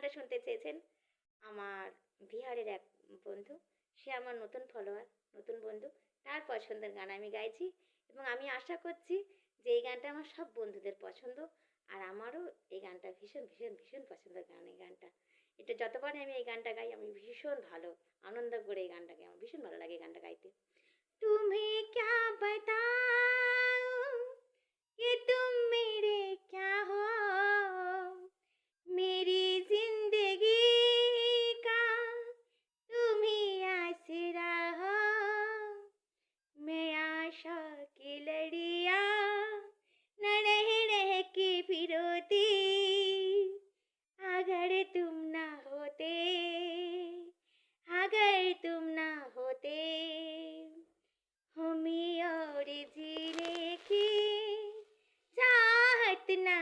গানটা শুনতে চেয়েছেন আমার বিহারের এক বন্ধু। সে আমার নতুন ফলোয়ার, নতুন বন্ধু। তার পছন্দের গান আমি গাইছি এবং আমি আশা করছি যে এই গানটা আমার সব বন্ধুদের পছন্দ। আর আমারও এই গানটা ভীষণ, ভীষণ, ভীষণ পছন্দের গান এই গানটা। এটা যতবারই আমি এই গানটা গাই আমি ভীষণ ভালো আনন্দ করে এই গানটা গাই। আমার ভীষণ ভালো লাগে এই গানটা গাইতে। तुम्हें क्या बताऊं कि तुम मेरे क्या हो, मेरी जिंदगी का तुम ही आसरा हो, मैं आशा की लड़िया न रह रह के फिरोती, अगर तुम ना होते, अगर तुम ना होते, हमें और जीने की चाहत ना